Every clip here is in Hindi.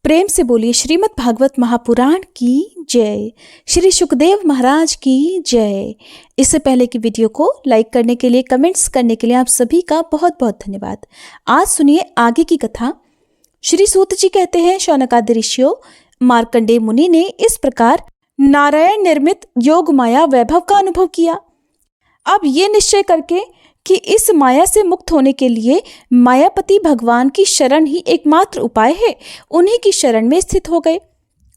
प्रेम से बोलिए श्रीमद् भागवत महापुराण की जय। श्री सुखदेव महाराज की जय। इससे पहले की वीडियो को लाइक करने के लिए, कमेंट्स करने के लिए आप सभी का बहुत बहुत धन्यवाद। आज सुनिए आगे की कथा। श्री सूत जी कहते हैं, शौनकादि ऋषियों, मार्कंडेय मुनि ने इस प्रकार नारायण निर्मित योग माया वैभव का अनुभव किया। अब ये निश्चय करके कि इस माया से मुक्त होने के लिए मायापति भगवान की शरण ही एकमात्र उपाय है, उन्हीं की शरण में स्थित हो गए।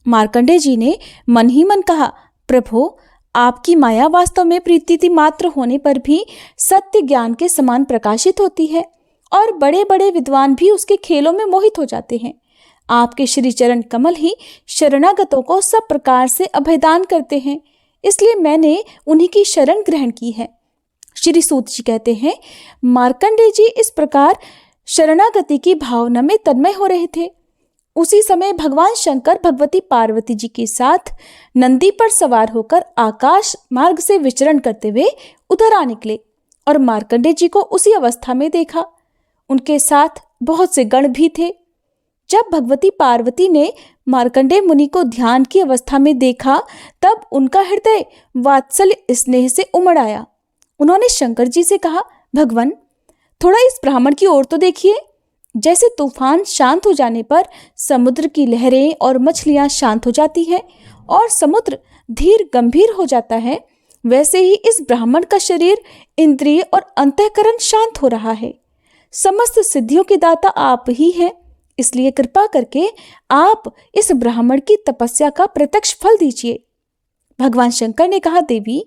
मार्कंडेय जी ने मन ही मन कहा, प्रभु, आपकी माया वास्तव में प्रीति मात्र होने पर भी सत्य ज्ञान के समान प्रकाशित होती है और बड़े बड़े विद्वान भी उसके खेलों में मोहित हो जाते हैं। आपके श्री चरण कमल ही शरणागतों को सब प्रकार से अभयदान करते हैं, इसलिए मैंने उन्हीं की शरण ग्रहण की है। श्री सूत जी कहते हैं, मार्कंडेय जी इस प्रकार शरणागति की भावना में तन्मय हो रहे थे। उसी समय भगवान शंकर भगवती पार्वती जी के साथ नंदी पर सवार होकर आकाश मार्ग से विचरण करते हुए उधर आ निकले और मार्कंडेय जी को उसी अवस्था में देखा। उनके साथ बहुत से गण भी थे। जब भगवती पार्वती ने मार्कंडेय मुनि को ध्यान की अवस्था में देखा, तब उनका हृदय वात्सल्य स्नेह से उमड़ आया। उन्होंने शंकर जी से कहा, भगवान, थोड़ा इस ब्राह्मण की ओर तो देखिए। जैसे तूफान शांत हो जाने पर समुद्र की लहरें और मछलियां शांत हो जाती हैं और समुद्र धीर गंभीर हो जाता है, वैसे ही इस ब्राह्मण का शरीर, इंद्रिय और अंतःकरण शांत हो रहा है। समस्त सिद्धियों के दाता आप ही हैं, इसलिए कृपा करके आप इस ब्राह्मण की तपस्या का प्रत्यक्ष फल दीजिए। भगवान शंकर ने कहा, देवी,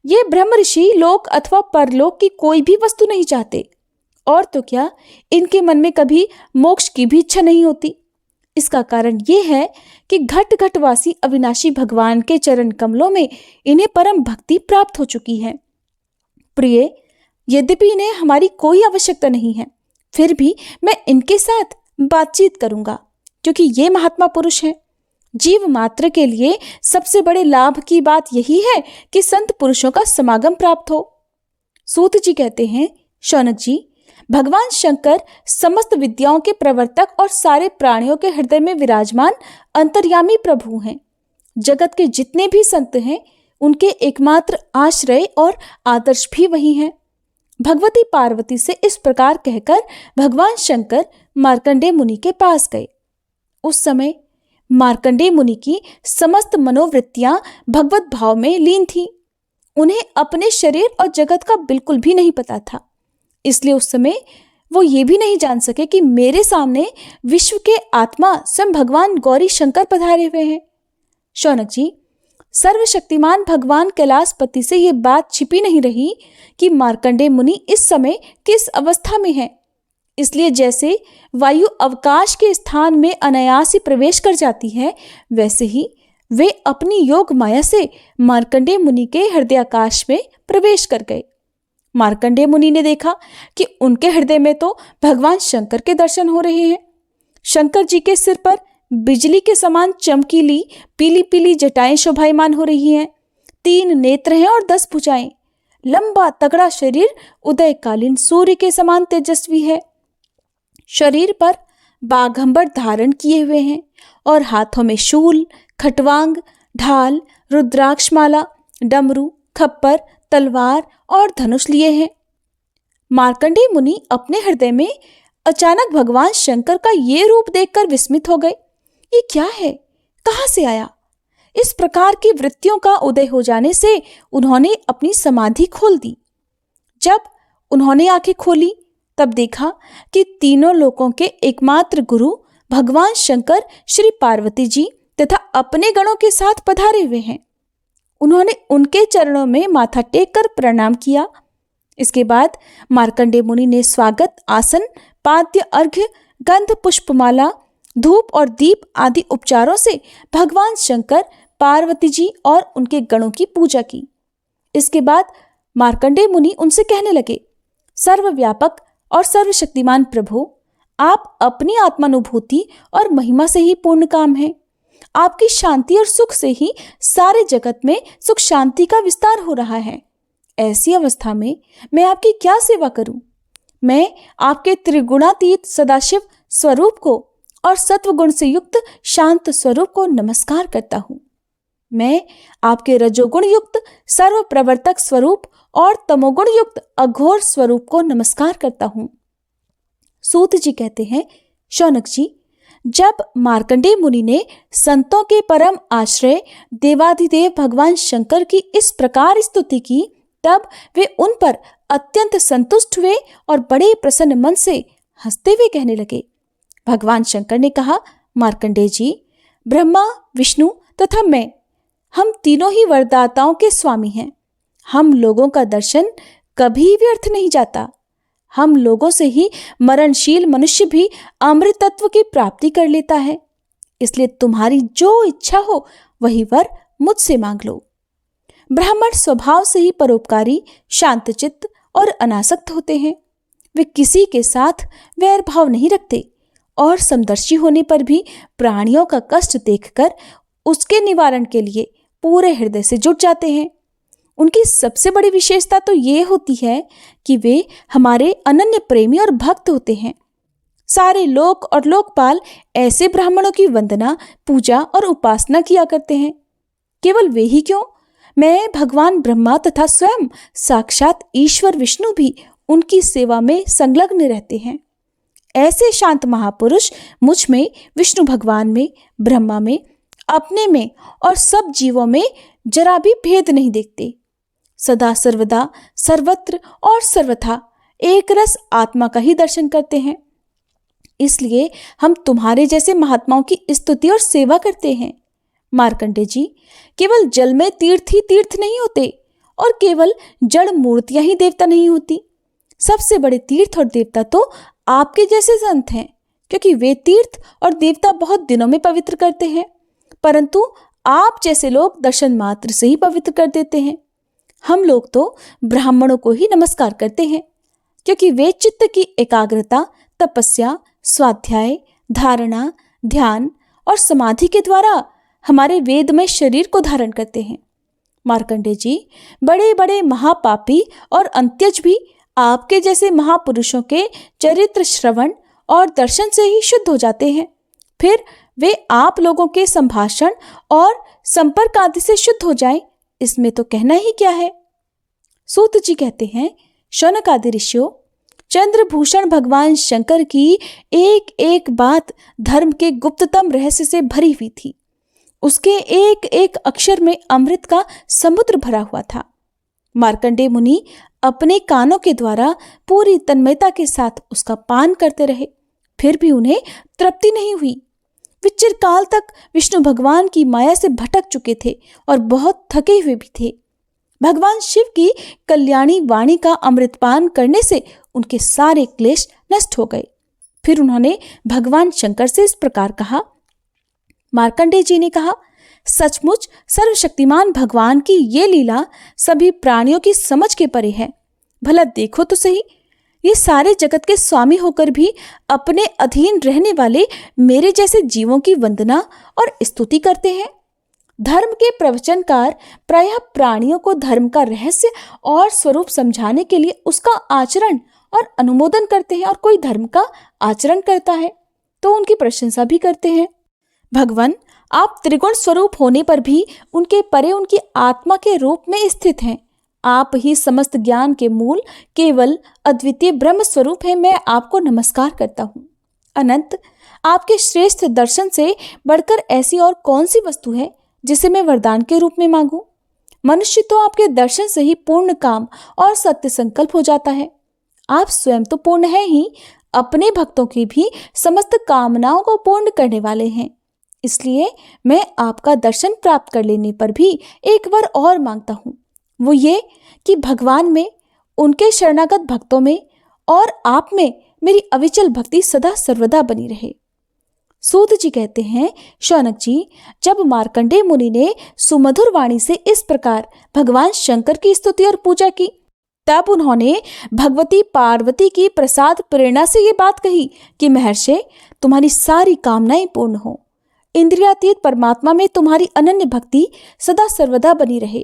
ये ब्रह्म ऋषि लोक अथवा परलोक की कोई भी वस्तु नहीं चाहते, और तो क्या, इनके मन में कभी मोक्ष की भी इच्छा नहीं होती। इसका कारण ये है कि घट घटवासी अविनाशी भगवान के चरण कमलों में इन्हें परम भक्ति प्राप्त हो चुकी है। प्रिय, यद्यपि इन्हें हमारी कोई आवश्यकता नहीं है, फिर भी मैं इनके साथ बातचीत करूंगा, क्योंकि ये महात्मा पुरुष हैं। जीव मात्र के लिए सबसे बड़े लाभ की बात यही है कि संत पुरुषों का समागम प्राप्त हो। सूत जी कहते हैं, शौनक जी, भगवान शंकर समस्त विद्याओं के प्रवर्तक और सारे प्राणियों के हृदय में विराजमान अंतर्यामी प्रभु हैं। जगत के जितने भी संत हैं, उनके एकमात्र आश्रय और आदर्श भी वही हैं। भगवती पार्वती से इस प्रकार कहकर भगवान शंकर मार्कंडेय मुनि के पास गए। उस समय मार्कंडेय मुनि की समस्त मनोवृत्तियां भगवत भाव में लीन थी। उन्हें अपने शरीर और जगत का बिल्कुल भी नहीं पता था, इसलिए उस समय वो ये भी नहीं जान सके कि मेरे सामने विश्व के आत्मा स्वयं भगवान गौरी शंकर पधारे हुए हैं। शौनक जी, सर्वशक्तिमान भगवान कैलाशपति से ये बात छिपी नहीं रही कि मार्कंडेय मुनि इस समय किस अवस्था में है। इसलिए जैसे वायु अवकाश के स्थान में अनायास ही प्रवेश कर जाती है, वैसे ही वे अपनी योग माया से मार्कंडेय मुनि के हृदयाकाश में प्रवेश कर गए। मार्कंडेय मुनि ने देखा कि उनके हृदय में तो भगवान शंकर के दर्शन हो रहे हैं। शंकर जी के सिर पर बिजली के समान चमकीली पीली पीली जटाएं शोभायमान हो रही हैं। 3 नेत्र हैं और 10 भुजाएं। लंबा तगड़ा शरीर उदयकालीन सूर्य के समान तेजस्वी है। शरीर पर बाघंबर धारण किए हुए हैं और हाथों में शूल, खटवांग, ढाल, रुद्राक्षमाला, डमरू, खप्पर, तलवार और धनुष लिए हैं। मार्कंडेय मुनि अपने हृदय में अचानक भगवान शंकर का ये रूप देखकर विस्मित हो गए। ये क्या है? कहाँ से आया? इस प्रकार की वृत्तियों का उदय हो जाने से उन्होंने अपनी समाधि खोल दी। जब उन्होंने आंखें खोली, तब देखा कि तीनों लोकों के एकमात्र गुरु भगवान शंकर श्री पार्वती जी तथा अपने गणों के साथ पधारे हुए हैं। उन्होंने उनके चरणों में माथा टेक कर प्रणाम किया। इसके बाद मार्कंडेय मुनि ने स्वागत आसन, पाद्य अर्घ्य, गंध, पुष्पमाला, धूप और दीप आदि उपचारों से भगवान शंकर, पार्वती जी और उनके गणों की पूजा की। इसके बाद मार्कंडेय मुनि उनसे कहने लगे, सर्वव्यापक और सर्वशक्तिमान प्रभु, आप अपनी आत्मानुभूति और महिमा से ही पूर्ण काम हैं। आपकी शांति और सुख से ही सारे जगत में सुख शांति का विस्तार हो रहा है। ऐसी अवस्था में मैं आपकी क्या सेवा करूं? मैं आपके त्रिगुणातीत सदाशिव स्वरूप को और सत्वगुण से युक्त शांत स्वरूप को नमस्कार करता हूँ। मैं आपके रजोगुण युक्त सर्व प्रवर्तक स्वरूप और तमोगुण युक्त अघोर स्वरूप को नमस्कार करता हूँ। सूत जी कहते हैं, शौनक जी, जब मार्कंडेय मुनि ने संतों के परम आश्रय देवाधिदेव भगवान शंकर की इस प्रकार स्तुति की, तब वे उन पर अत्यंत संतुष्ट हुए और बड़े प्रसन्न मन से हंसते हुए कहने लगे। भगवान शंकर ने कहा, मार्कंडेय जी, ब्रह्मा, विष्णु तथा मैं, हम तीनों ही वरदाताओं के स्वामी हैं। हम लोगों का दर्शन कभी व्यर्थ नहीं जाता। हम लोगों से ही मरणशील मनुष्य भी अमृत तत्व की प्राप्ति कर लेता है। इसलिए तुम्हारी जो इच्छा हो वही वर मुझसे मांग लो। ब्राह्मण स्वभाव से ही परोपकारी, शांतचित्त और अनासक्त होते हैं। वे किसी के साथ वैर भाव नहीं रखते और समदर्शी होने पर भी प्राणियों का कष्ट देखकर उसके निवारण के लिए पूरे हृदय से जुट जाते हैं। उनकी सबसे बड़ी विशेषता तो ये होती है कि वे हमारे अनन्य प्रेमी और भक्त होते हैं। सारे लोक और लोकपाल ऐसे ब्राह्मणों की वंदना, पूजा और उपासना किया करते हैं। केवल वे ही क्यों, मैं भगवान ब्रह्मा तथा स्वयं साक्षात ईश्वर विष्णु भी उनकी सेवा में संलग्न रहते हैं। ऐसे शांत महापुरुष मुझ में, विष्णु भगवान में, ब्रह्मा में, अपने में और सब जीवों में जरा भी भेद नहीं देखते। सदा सर्वदा, सर्वत्र और सर्वथा एक रस आत्मा का ही दर्शन करते हैं। इसलिए हम तुम्हारे जैसे महात्माओं की स्तुति और सेवा करते हैं। मार्कंडेय जी, केवल जल में तीर्थ ही तीर्थ नहीं होते और केवल जड़ मूर्तियां ही देवता नहीं होती। सबसे बड़े तीर्थ और देवता तो आपके जैसे संत हैं, क्योंकि वे तीर्थ और देवता बहुत दिनों में पवित्र करते हैं, परंतु आप जैसे लोग दर्शन मात्र से ही पवित्र कर देते हैं। हम लोग तो ब्राह्मणों को ही नमस्कार करते हैं, क्योंकि वे चित्त की एकाग्रता, तपस्या, स्वाध्याय, धारणा, ध्यान और समाधि के द्वारा हमारे वेदमय शरीर को धारण करते हैं। मार्कंडेय जी, बड़े बड़े महापापी और अंत्यज भी आपके जैसे महापुरुषों के चरित्र श्रवण और दर्शन से ही शुद्ध हो जाते हैं। फिर वे आप लोगों के संभाषण और संपर्क आदि से शुद्ध हो जाएं, इसमें तो कहना ही क्या है। सूत जी कहते हैं, शौनक आदि ऋषियों, चंद्रभूषण भगवान शंकर की एक एक बात धर्म के गुप्ततम रहस्य से भरी हुई थी। उसके एक एक अक्षर में अमृत का समुद्र भरा हुआ था। मार्कंडेय मुनि अपने कानों के द्वारा पूरी तन्मयता के साथ उसका पान करते रहे, फिर भी उन्हें तृप्ति नहीं हुई। वे चिरकाल तक विष्णु भगवान की माया से भटक चुके थे और बहुत थके हुए भी थे। भगवान शिव की कल्याणी वाणी का अमृतपान करने से उनके सारे क्लेश नष्ट हो गए। फिर उन्होंने भगवान शंकर से इस प्रकार कहा। मार्कंडेय जी ने कहा, सचमुच सर्वशक्तिमान भगवान की ये लीला सभी प्राणियों की समझ के परे है। भला देखो तो सही, ये सारे जगत के स्वामी होकर भी अपने अधीन रहने वाले मेरे जैसे जीवों की वंदना और स्तुति करते हैं। धर्म के प्रवचनकार प्रायः प्राणियों को धर्म का रहस्य और स्वरूप समझाने के लिए उसका आचरण और अनुमोदन करते हैं, और कोई धर्म का आचरण करता है तो उनकी प्रशंसा भी करते हैं। भगवान, आप त्रिगुण स्वरूप होने पर भी उनके परे उनकी आत्मा के रूप में स्थित हैं। आप ही समस्त ज्ञान के मूल, केवल अद्वितीय ब्रह्म स्वरूप हैं। मैं आपको नमस्कार करता हूँ। अनंत, आपके श्रेष्ठ दर्शन से बढ़कर ऐसी और कौन सी वस्तु है जिसे मैं वरदान के रूप में मांगूं? मनुष्य तो आपके दर्शन से ही पूर्ण काम और सत्य संकल्प हो जाता है। आप स्वयं तो पूर्ण है ही, अपने भक्तों की भी समस्त कामनाओं को पूर्ण करने वाले हैं। इसलिए मैं आपका दर्शन प्राप्त कर लेने पर भी एक वर और मांगता हूँ, वो ये कि भगवान में, उनके शरणागत भक्तों में और आप में मेरी अविचल भक्ति सदा सर्वदा बनी रहे। सूत जी कहते हैं, शौनक जी, जब मार्कंडेय मुनि ने सुमधुर वाणी से इस प्रकार भगवान शंकर की स्तुति और पूजा की, तब उन्होंने भगवती पार्वती की प्रसाद प्रेरणा से ये बात कही कि महर्षि, तुम्हारी सारी कामनाएं पूर्ण हो। इंद्रियातीत परमात्मा में तुम्हारी अनन्य भक्ति सदा सर्वदा बनी रहे।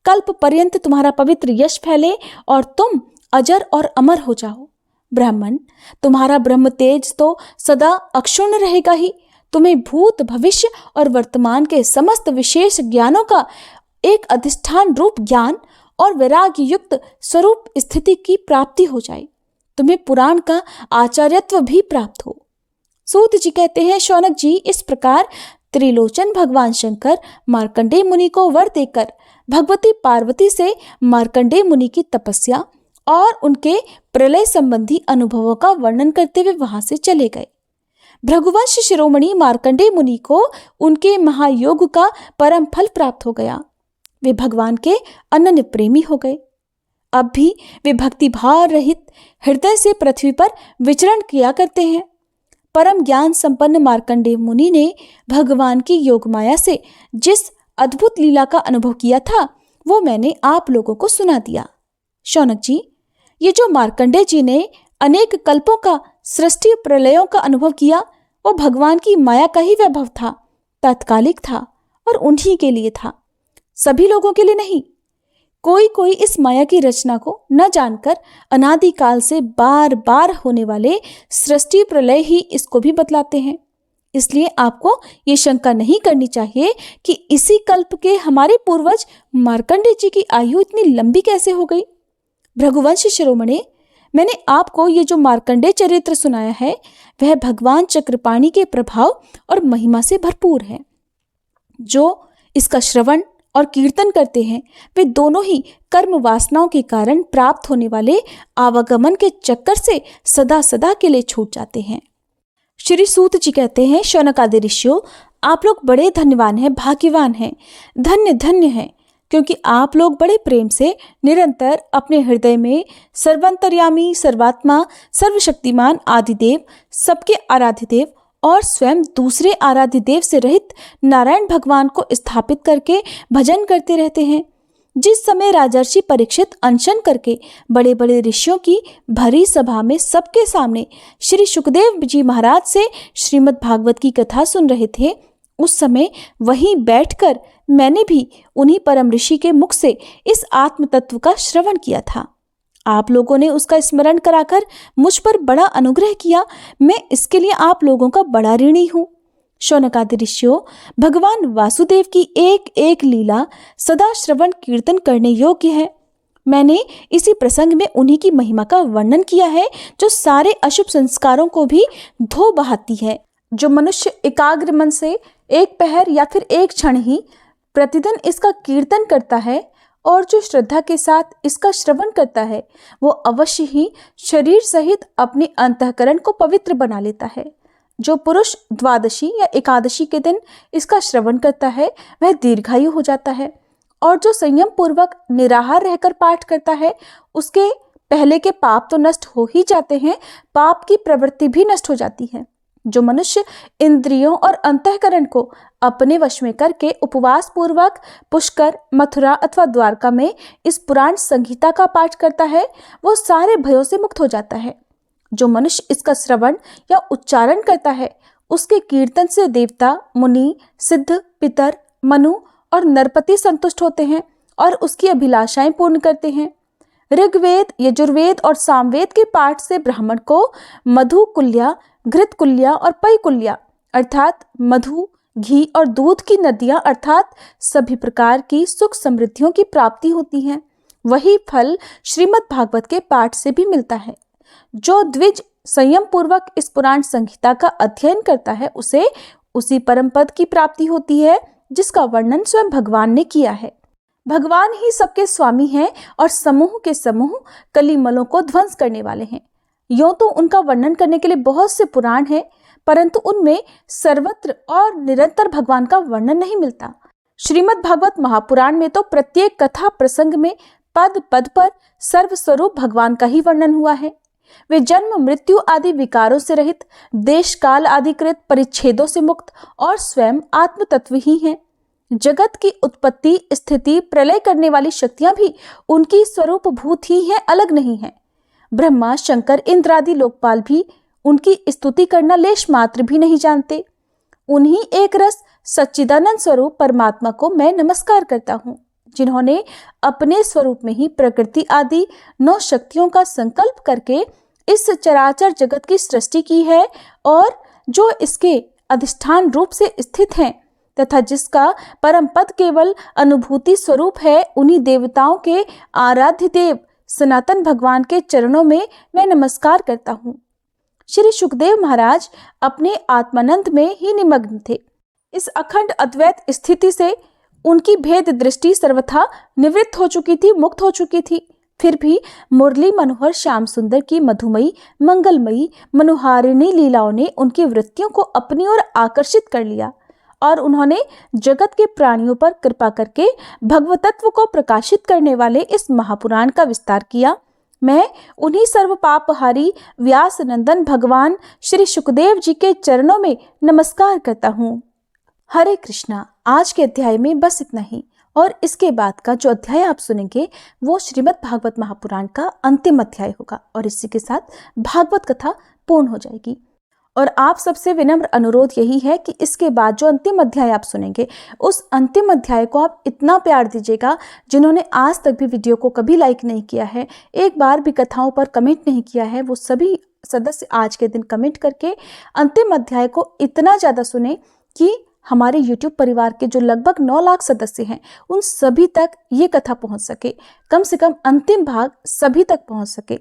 कल्प पर्यंत तुम्हारा पवित्र यश फैले और तुम अजर और अमर हो जाओ। ब्राह्मण, तुम्हारा ब्रह्म तेज तो सदा अक्षुण्ण रहेगा ही। तुम्हें भूत, भविष्य और वर्तमान के समस्त विशेष ज्ञानों का एक अधिष्ठान रूप ज्ञान और वैराग्य युक्त स्वरूप स्थिति की प्राप्ति हो जाए। तुम्हें पुराण का आचार्यत्व भी प्राप्त हो। सूत जी कहते हैं, शौनक जी, इस प्रकार त्रिलोचन भगवान शंकर मार्कंडेय मुनि को वर देकर भगवती पार्वती से मार्कंडेय मुनि की तपस्या और उनके प्रलय संबंधी अनुभवों का वर्णन करते हुए वहां से चले गए। भृगुवंश शिरोमणि मार्कंडेय मुनि को उनके महायोग का परम फल प्राप्त हो गया। वे भगवान के अनन्य प्रेमी हो गए। अब भी वे भक्ति भाव रहित हृदय से पृथ्वी पर विचरण किया करते हैं। परम ज्ञान संपन्न मार्कंडेय मुनि ने भगवान की योग माया से जिस अद्भुत लीला का अनुभव किया था वो मैंने आप लोगों को सुना दिया। शौनक जी, ये जो मार्कंडेय जी ने अनेक कल्पों का सृष्टि प्रलयों का अनुभव किया, वो भगवान की माया का ही वैभव था, तात्कालिक था और उन्हीं के लिए था, सभी लोगों के लिए नहीं। कोई कोई इस माया की रचना को न जानकर अनादिकाल से बार बार होने वाले सृष्टि प्रलय ही इसको भी बतलाते हैं। इसलिए आपको ये शंका नहीं करनी चाहिए कि इसी कल्प के हमारे पूर्वज मार्कंडेय जी की आयु इतनी लंबी कैसे हो गई। भृगुवंश शिरोमणि, मैंने आपको ये जो मार्कंडेय चरित्र सुनाया है वह भगवान चक्रपाणि के प्रभाव और महिमा से भरपूर है। जो इसका श्रवण और कीर्तन करते हैं वे दोनों ही कर्म वासनाओं के कारण प्राप्त होने वाले आवागमन के चक्कर से सदा सदा के लिए छूट जाते हैं। श्री सूत जी कहते हैं, शौनक आदि ऋषियों, आप लोग बड़े धन्यवान हैं, भाग्यवान हैं, धन्य धन्य हैं, क्योंकि आप लोग बड़े प्रेम से निरंतर अपने हृदय में सर्वांतर्यामी, सर्वात्मा, सर्वशक्तिमान आदिदेव, सबके आराध्य देव और स्वयं दूसरे आराध्य देव से रहित नारायण भगवान को स्थापित करके भजन करते रहते हैं। जिस समय राजर्षि परीक्षित अनशन करके बड़े बड़े ऋषियों की भरी सभा में सबके सामने श्री सुखदेव जी महाराज से श्रीमद् भागवत की कथा सुन रहे थे, उस समय वहीं बैठकर मैंने भी उन्हीं परम ऋषि के मुख से इस आत्म तत्व का श्रवण किया था। आप लोगों ने उसका स्मरण कराकर मुझ पर बड़ा अनुग्रह किया। मैं इसके लिए आप लोगों का बड़ा ऋणी हूँ। शौनकादि ऋषियों, भगवान वासुदेव की एक एक लीला सदा श्रवण कीर्तन करने योग्य है। मैंने इसी प्रसंग में उन्हीं की महिमा का वर्णन किया है जो सारे अशुभ संस्कारों को भी धो बहाती है। जो मनुष्य एकाग्र मन से एक पहर या फिर एक क्षण ही प्रतिदिन इसका कीर्तन करता है और जो श्रद्धा के साथ इसका श्रवण करता है वो अवश्य ही शरीर सहित अपने अंतःकरण को पवित्र बना लेता है। जो पुरुष द्वादशी या एकादशी के दिन इसका श्रवण करता है वह दीर्घायु हो जाता है और जो संयम पूर्वक निराहार रहकर पाठ करता है उसके पहले के पाप तो नष्ट हो ही जाते हैं, पाप की प्रवृत्ति भी नष्ट हो जाती है। जो मनुष्य इंद्रियों और अंतःकरण को अपने वश में करके उपवास पूर्वक पुष्कर, मथुरा अथवा द्वारका में इस पुराण संहिता का पाठ करता है वो सारे भयों से मुक्त हो जाता है। जो मनुष्य इसका श्रवण या उच्चारण करता है उसके कीर्तन से देवता, मुनि, सिद्ध, पितर, मनु और नरपति संतुष्ट होते हैं और उसकी अभिलाषाएं पूर्ण करते हैं। ऋग्वेद, यजुर्वेद और सामवेद के पाठ से ब्राह्मण को मधु कुल्या, घृत कुल्या और पय कुल्या अर्थात मधु, घी और दूध की नदियां अर्थात सभी प्रकार की सुख समृद्धियों की प्राप्ति होती है। वही फल श्रीमद् भागवत के पाठ से भी मिलता है। जो द्विज संयम पूर्वक इस पुराण संहिता का अध्ययन करता है उसे उसी परम पद की प्राप्ति होती है जिसका वर्णन स्वयं भगवान ने किया है। भगवान ही सबके स्वामी हैं और समूह के समूह कलिमलों को ध्वंस करने वाले हैं। यूं तो उनका वर्णन करने के लिए बहुत से पुराण हैं, परंतु उनमें सर्वत्र और निरंतर भगवान का वर्णन नहीं मिलता। श्रीमद् भागवत महापुराण में तो प्रत्येक कथा प्रसंग में पद पद पर सर्वस्वरूप भगवान का ही वर्णन हुआ है। वे जन्म, मृत्यु आदि विकारों से रहित, देश काल आदिकृत परिच्छेदों से मुक्त और स्वयं आत्म तत्व ही हैं। जगत की उत्पत्ति, स्थिति, प्रलय करने वाली शक्तियां भी उनकी स्वरूप भूत ही हैं, अलग नहीं हैं। ब्रह्मा, शंकर, इंद्र आदि लोकपाल भी उनकी स्तुति करना लेश मात्र भी नहीं जानते। उन्हीं एक रस सच्चिदानंद स्वरूप परमात्मा को मैं नमस्कार करता हूँ, जिन्होंने अपने स्वरूप में ही प्रकृति आदि 9 शक्तियों का संकल्प करके इस चराचर जगत की सृष्टि की है और जो इसके अधिष्ठान रूप से स्थित हैं तथा जिसका परम पद केवल अनुभूति स्वरूप है, उन्हीं देवताओं के आराध्य देव सनातन भगवान के चरणों में मैं नमस्कार करता हूँ। श्री सुखदेव महाराज अपने आत्मानंद में ही निमग्न थे। इस अखंड अद्वैत स्थिति से उनकी भेद दृष्टि सर्वथा निवृत्त हो चुकी थी, मुक्त हो चुकी थी। फिर भी मुरली मनोहर श्याम सुंदर की मधुमयी मंगलमयी मनोहारिणी लीलाओं ने उनकी वृत्तियों को अपनी ओर आकर्षित कर लिया और उन्होंने जगत के प्राणियों पर कृपा करके भगवतत्व को प्रकाशित करने वाले इस महापुराण का विस्तार किया। मैं उन्हीं सर्व पापहारी व्यास नंदन भगवान श्री सुखदेव जी के चरणों में नमस्कार करता हूँ। हरे कृष्णा। आज के अध्याय में बस इतना ही और इसके बाद का जो अध्याय आप सुनेंगे वो श्रीमद् भागवत महापुराण का अंतिम अध्याय होगा और इसी के साथ भागवत कथा पूर्ण हो जाएगी। और आप सबसे विनम्र अनुरोध यही है कि इसके बाद जो अंतिम अध्याय आप सुनेंगे उस अंतिम अध्याय को आप इतना प्यार दीजिएगा। जिन्होंने आज तक भी वीडियो को कभी लाइक नहीं किया है, एक बार भी कथाओं पर कमेंट नहीं किया है, वो सभी सदस्य आज के दिन कमेंट करके अंतिम अध्याय को इतना ज़्यादा सुने कि हमारे YouTube परिवार के जो लगभग 9 लाख सदस्य हैं उन सभी तक ये कथा पहुंच सके, कम से कम अंतिम भाग सभी तक पहुंच सके।